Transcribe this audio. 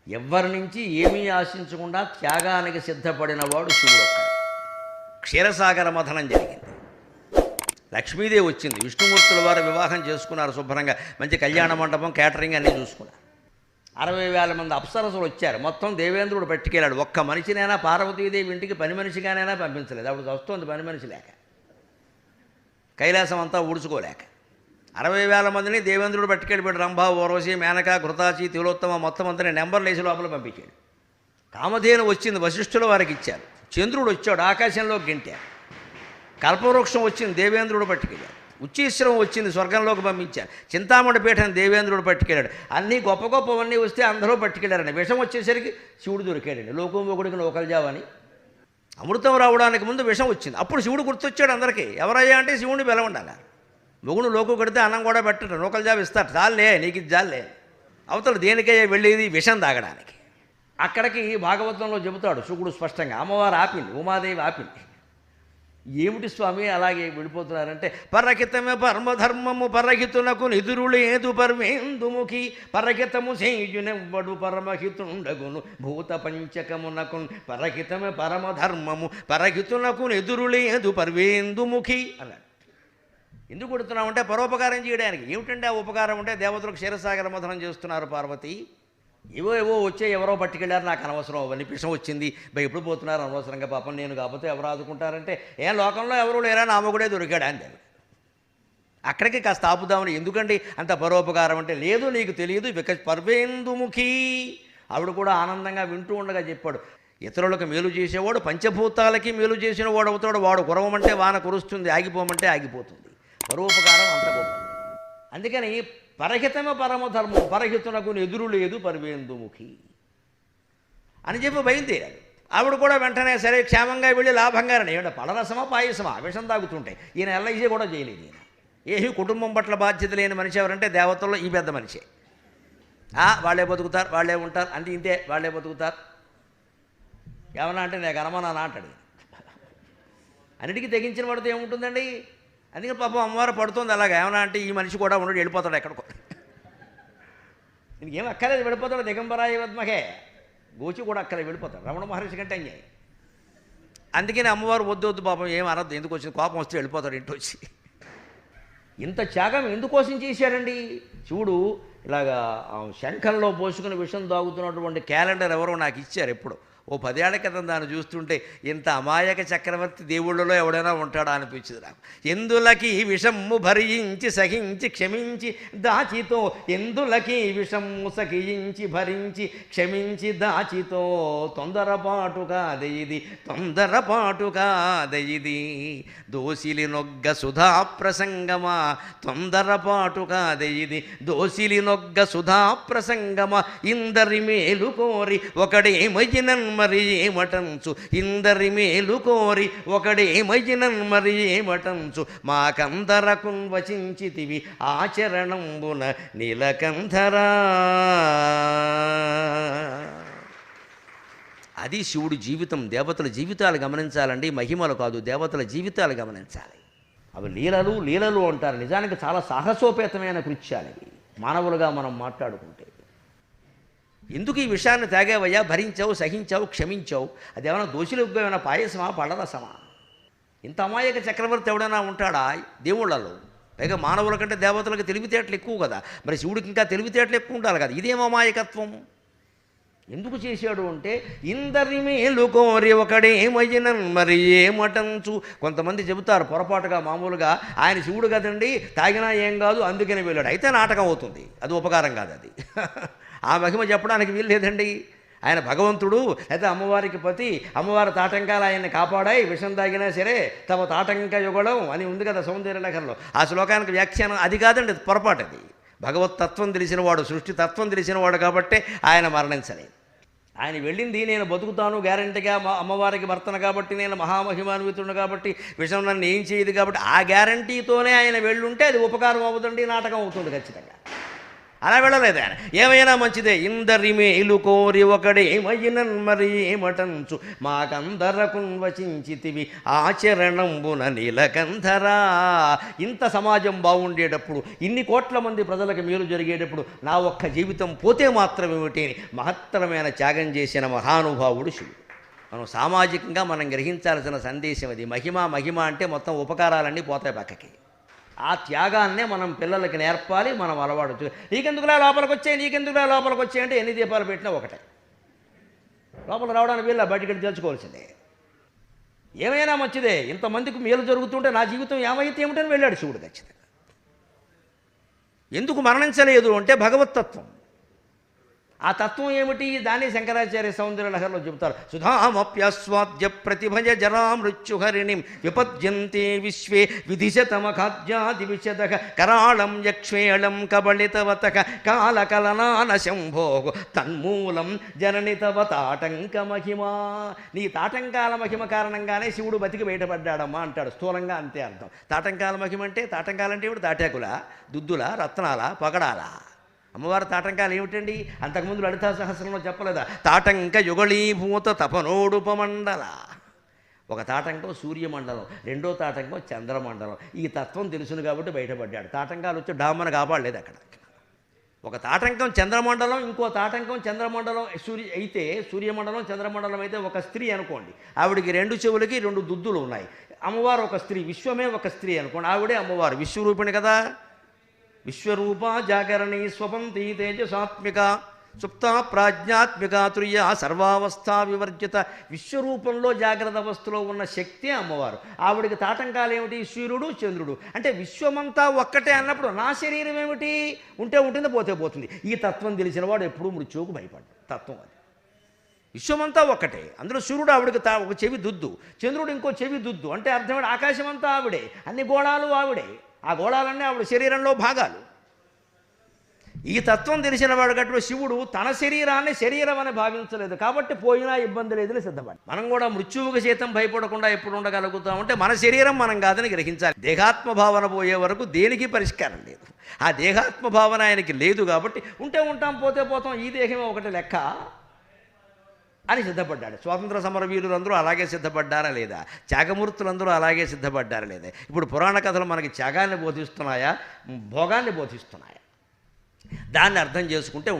ఎవ్వరి నుంచి ఏమీ ఆశించకుండా త్యాగానికి సిద్ధపడినవాడు శివుడు ఒక్కడే. క్షీరసాగర మథనం జరిగింది. లక్ష్మీదేవి వచ్చింది. విష్ణుమూర్తుల వారు వివాహం చేసుకున్నారు శుభ్రంగా. మంచి కళ్యాణ మండపం, క్యాటరింగ్ అన్నీ చూసుకున్నారు. 60,000 మంది అప్సరసులు వచ్చారు. మొత్తం దేవేంద్రుడు పట్టుకెళ్ళాడు. ఒక్క మనిషినైనా పార్వతీదేవి ఇంటికి పని మనిషిగానైనా పంపించలేదు. అప్పుడు వస్తుంది పని మనిషి లేక, కైలాసం అంతా ఊడ్చుకోలేక. 60,000 మందిని దేవేంద్రుడు పట్టుకెళ్ళిపోయాడు. రంభ, ఊర్వశి, మేనక, ఘృతాచి, తిలోత్తమ మొత్తం అంతా నెంబర్లు వేసి లోపల పంపించాడు. కామధేను వచ్చింది, వశిష్ఠుల వారికి ఇచ్చారు. చంద్రుడు వచ్చాడు, ఆకాశంలోకి గెంటారు. కల్పవృక్షం వచ్చింది, దేవేంద్రుడు పట్టుకెళ్ళాడు. ఉచ్చీశ్వరం వచ్చింది, స్వర్గంలోకి పంపించారు. చింతామణి పీఠం దేవేంద్రుడు పట్టుకెళ్ళాడు. అన్నీ గొప్ప గొప్పవన్నీ వస్తే అందరూ పట్టుకెళ్ళారండి. విషం వచ్చేసరికి శివుడు దొరికాడండి. లోకంబొగుడికి నూకలుజావని. అమృతం రావడానికి ముందు విషం వచ్చింది. అప్పుడు శివుడు గుర్తొచ్చాడు అందరికీ. ఎవరయ్యా అంటే శివుడిని పిలవండాలి. మొగుడు లోకు కడితే అన్నం కూడా పెట్టడు, నూకలుజావ ఇస్తాడు. చాలే నీకు ఇది చాలే. అవతల దేనికయ్యా వెళ్ళేది? విషం తాగడానికి. అక్కడికి భాగవతంలో చెబుతాడు శుకుడు స్పష్టంగా. అమ్మవారు ఆపింది, ఉమాదేవి ఆపింది. ఏమిటి స్వామి అలాగే వెళ్ళిపోతున్నారంటే, పరహితమే పరమధర్మము పరహితునకు నిదురులేదు పర్వేందుముఖి పరహితము చేయునెవ్వడు పరమహితుండగును భూత పంచకమునకు పరహితమే పరమధర్మము పరహితునకు నిదురులేదు పర్వేందుముఖి అన్నాడు. ఎందుకు కొడుతున్నామంటే పరోపకారం చేయడానికి. ఏమిటంటే ఆ ఉపకారం అంటే దేవతలకు క్షీరసాగర మథనం చేస్తున్నారు పార్వతి. ఏవో వచ్చే ఎవరో పట్టుకెళ్ళారు, నాకు అనవసరం, అవన్నీ పిషం వచ్చింది, ఎప్పుడు పోతున్నారు అనవసరంగా, పాపం నేను కాకపోతే ఎవరు ఆదుకుంటారంటే, ఏ లోకంలో ఎవరు లేరా, నా మొగుడే దొరికాడు అని తెలియదు. అక్కడికి కాస్త ఆపుదామని. ఎందుకండి అంత పరోపకారం అంటే, లేదు నీకు తెలియదు, పర్వేందుముఖి. ఆవిడ కూడా ఆనందంగా వింటూ ఉండగా చెప్పాడు, ఇతరులకు మేలు చేసేవాడు పంచభూతాలకి మేలు చేసిన వాడు అవుతాడు. వాడు కురవమంటే వాన కురుస్తుంది, ఆగిపోమంటే ఆగిపోతుంది. పరోపకారం అంత గొప్ప. అందుకని పరహితమ పరమధర్మం పరహితునకు ఎదురు లేదు పర్వేందుముఖి అని చెప్పి బయలుదేరాడు. ఆవిడ కూడా వెంటనే సరే క్షేమంగా వెళ్ళి లాభంగానే. ఏమిటో పలరసమా పాయసమా విషం తాగుతుంటాయి. ఈయన ఎల్ఐసీ కూడా చేయలేదు. ఈయన ఏమీ కుటుంబం పట్ల బాధ్యత లేని మనిషి ఎవరంటే దేవతల్లో ఈ పెద్ద మనిషి. వాళ్ళే బతుకుతారు, వాళ్ళే ఉంటారు, అంతే ఇంతే, వాళ్ళే బతుకుతారు. ఏమన్నా అంటే నేను అనమన్నా అంటాడు. అన్నిటికీ తెగించిన వాడితో ఏముంటుందండి. అందుకని పాపం అమ్మవారు పడుతుంది అలాగా. ఏమన్నా అంటే ఈ మనిషి కూడా ఉండడు, వెళ్ళిపోతాడు ఎక్కడికో. దీనికి ఏం అక్కర్లేదు, వెళ్ళిపోతాడు. దిగంబరాయ వద్మహే గోచి కూడా అక్కర్లేదు, వెళ్ళిపోతాడు. రమణ మహర్షి కంటే అన్యాయం. అందుకని అమ్మవారు వద్దు పాపం ఏం అనద్దు, ఎందుకు వచ్చింది, కోపం వస్తే వెళ్ళిపోతాడు ఇంటి వచ్చి. ఇంత త్యాగం ఎందుకోసం చేశాడండి శివుడు? ఇలాగా శంఖంలో పోసుకుని విషం తాగుతున్నటువంటి క్యాలెండర్ ఎవరో నాకు ఇచ్చారు ఎప్పుడు. ఓ 10 ఏళ్ల క్రితం దాన్ని చూస్తుంటే ఇంత అమాయక చక్రవర్తి దేవుళ్ళలో ఎవడైనా ఉంటాడా అనిపించింది నాకు. ఎందులకి విషము భరించి సహించి క్షమించి దాచితో, ఎందులకి విషము సహించి భరించి క్షమించి దాచితో, తొందరపాటు కాదయిది, తొందరపాటు కాదయిది, దోసిలి నొగ్గ సుధా ప్రసంగమా, తొందరపాటు కాదయిది, దోసిలి నొగ్గ సుధా ప్రసంగమా, ఇందరి మేలు కోరి ఒకడేమయ్యినన్ మరి ఏమటంచు, ఇందరి మేలు కోరి ఒకడేమయ్యినన్ మరి ఏమటంచు, మాకందరకు వచించితివి ఆచరణంబున నీలకంధరా. అది శివుడి జీవితం. దేవతల జీవితాలు గమనించాలండి, మహిమలు కాదు, దేవతల జీవితాలు గమనించాలి. అవి లీలలు అంటారు. నిజానికి చాలా సాహసోపేతమైన కృత్యాలు ఇవి. మానవులుగా మనం మాట్లాడుకుంటే ఎందుకు ఈ విషయాన్ని తాగావయ్యా, భరించావు, సహించావు, క్షమించావు, అదేమైనా దోషులకు ఏమైనా పాయసమా, పళ్ళరసమా? ఇంత అమాయక చక్రవర్తి ఎవడైనా ఉంటాడా దేవుళ్ళలో? పైగా మానవుల కంటే దేవతలకు తెలివితేటలు ఎక్కువ కదా. మరి శివుడికి ఇంకా తెలివితేటలు ఎక్కువ ఉండాలి కదా. ఇదేం అమాయకత్వం? ఎందుకు చేశాడు అంటే, ఇందరి మేలు కోరి ఒకడేమయ్యినన్ మరి ఏమటంచు. కొంతమంది చెబుతారు పొరపాటుగా, మామూలుగా ఆయన శివుడు కదండి, తాగినా ఏం కాదు అందుకని వెళ్ళాడు. అయితే నాటకం అవుతుంది, అది ఉపకారం కాదు. అది ఆ మహిమ చెప్పడానికి వీలు లేదండి. ఆయన భగవంతుడు, అయితే అమ్మవారికి పతి, అమ్మవారి తాటంకాలు ఆయన్ని కాపాడాయి, విషం తాగినా సరే తమ తాటంక యుగడం అని ఉంది కదా సౌందర్యలేఖనంలో. ఆ శ్లోకానికి వ్యాఖ్యానం అది కాదండి, అది పొరపాటు. అది భగవతత్వం తెలిసినవాడు, సృష్టి తత్వం తెలిసినవాడు కాబట్టే ఆయన మరణించలేదు. ఆయన వెళ్ళింది నేను బతుకుతాను గ్యారంటీగా, అమ్మవారికి భర్తను కాబట్టి, నేను మహామహిమాన్వితుడు కాబట్టి, విషం నన్ను ఏం చేయదు కాబట్టి, ఆ గ్యారంటీతోనే ఆయన వెళ్ళుంటే అది ఉపకారం అవుతుంది, నాటకం అవుతుంది ఖచ్చితంగా. అలా వెళ్ళలేదు ఆయన. ఏమైనా మంచిదే, ఇందరి మేలు కోరి ఒకడేమయినన్ మరి ఏమటంచు మాకందరకు వచించితివి ఆచరణంబున నీలకంధరా. ఇంత సమాజం బాగుండేటప్పుడు, ఇన్ని కోట్ల మంది ప్రజలకు మేలు జరిగేటప్పుడు నా ఒక్క జీవితం పోతే మాత్రమేమిటి అని మహత్తరమైన త్యాగం చేసిన మహానుభావుడు శివుడు. మనం సామాజికంగా మనం గ్రహించాల్సిన సందేశం అది. మహిమ అంటే మొత్తం ఉపకారాలన్నీ పోతాయి పక్కకి. ఆ త్యాగాన్నే మనం పిల్లలకి నేర్పాలి, మనం అలవాటు. నీకెందుకులా లోపలికి వచ్చాయి అంటే ఎన్ని దీపాలు పెట్టినా ఒకటే. లోపల రావడానికి వీళ్ళ బయటికి తెలుసుకోవాల్సిందే. ఏమైనా మంచిదే, ఇంతమందికి మేలు జరుగుతుంటే నా జీవితం ఏమైతే ఏమిటని వెళ్ళాడు శివుడు ఖచ్చితంగా. ఎందుకు మరణించలేదు అంటే భగవత్తత్వం. ఆ తత్వం ఏమిటి? దాన్ని శంకరాచార్య సౌందర్య లహరిలో చెబుతారు. సుధామప్యస్వాద్య ప్రతిభజ జరా మృత్యుహరిణిం విపద్యంతే విశ్వే విధిశతమఖాద్యాది విశదక కరాళం యక్ష్వేళం కబళితవతక కాలకలనాన శంభో తన్మూలం జననితవ తాటంక మహిమా. నీ తాటంకాల మహిమ కారణంగానే శివుడు బతికి బయటపడ్డాడమ్మా అంటాడు. స్థూలంగా అంతే అర్థం. తాటంకాల మహిమ అంటే, తాటంకాలంటే ఇప్పుడు తాటాకుల, దుద్దుల, రత్నాల, పగడాల. అమ్మవారి తాటంకాలు ఏమిటండి? అంతకుముందు లలితా సహస్రంలో చెప్పలేదా? తాటంక యుగళీభూత తపనోడుపమండల. ఒక తాటంకం సూర్యమండలం, రెండో తాటంకం చంద్రమండలం. ఈ తత్వం తెలుసును కాబట్టి బయటపడ్డాడు. తాటంకాలు వచ్చి డామ్మని కాపాడలేదు అక్కడ. ఒక తాటంకం చంద్రమండలం, ఇంకో తాటంకం చంద్రమండలం అయితే సూర్యమండలం చంద్రమండలం అయితే ఒక స్త్రీ అనుకోండి. ఆవిడికి 2 చెవులకి 2 దుద్దులు ఉన్నాయి. అమ్మవారు ఒక స్త్రీ, విశ్వమే ఒక స్త్రీ అనుకోండి. ఆవిడే అమ్మవారు, విశ్వరూపిణి కదా. విశ్వరూప జాగరణి స్వపంతి తేజసాత్మిక సుప్త ప్రాజ్ఞాత్మిక తుర్య సర్వావస్థా వివర్జిత. విశ్వరూపంలో జాగ్రత్త అవస్థలో ఉన్న శక్తి అమ్మవారు. ఆవిడికి తాటంకాలు ఏమిటి? సూర్యుడు చంద్రుడు. అంటే విశ్వమంతా ఒక్కటే అన్నప్పుడు నా శరీరం ఏమిటి? ఉంటే ఉంటుంది, పోతే పోతుంది. ఈ తత్వం తెలిసిన వాడు ఎప్పుడూ మృత్యువుకు భయపడ్డాడు. తత్వం అది. విశ్వమంతా ఒక్కటే. అందులో సూర్యుడు ఆవిడికి ఒక చెవి దుద్దు, చంద్రుడు ఇంకో చెవి దుద్దు. అంటే అర్థం ఆకాశమంతా ఆవిడే, అన్ని గోళాలు ఆవిడే. ఆ గోళాలన్నీ ఆవిడ శరీరంలో భాగాలు. ఈ తత్వం తెలిసిన వాడు గట్టు శివుడు తన శరీరాన్ని శరీరం అని భావించలేదు కాబట్టి పోయినా ఇబ్బంది లేదని సిద్ధపడి. మనం కూడా మృత్యువుకు సైతం భయపడకుండా ఎప్పుడు ఉండగలుగుతామంటే మన శరీరం మనం కాదని గ్రహించాలి. దేహాత్మ భావన పోయే వరకు దేనికి పరిష్కారం లేదు. ఆ దేహాత్మ భావన ఆయనకి లేదు కాబట్టి ఉంటే ఉంటాం, పోతే పోతాం, ఈ దేహమే ఒకటి లెక్క అని సిద్ధపడ్డాడు. స్వాతంత్ర సమరవీరులందరూ అలాగే సిద్ధపడ్డారా లేదా? త్యాగమూర్తులందరూ అలాగే సిద్ధపడ్డారా లేదా? ఇప్పుడు పురాణ కథలు మనకి త్యాగాన్ని బోధిస్తున్నాయా, భోగాన్ని బోధిస్తున్నాయా? దాన్ని అర్థం చేసుకుంటే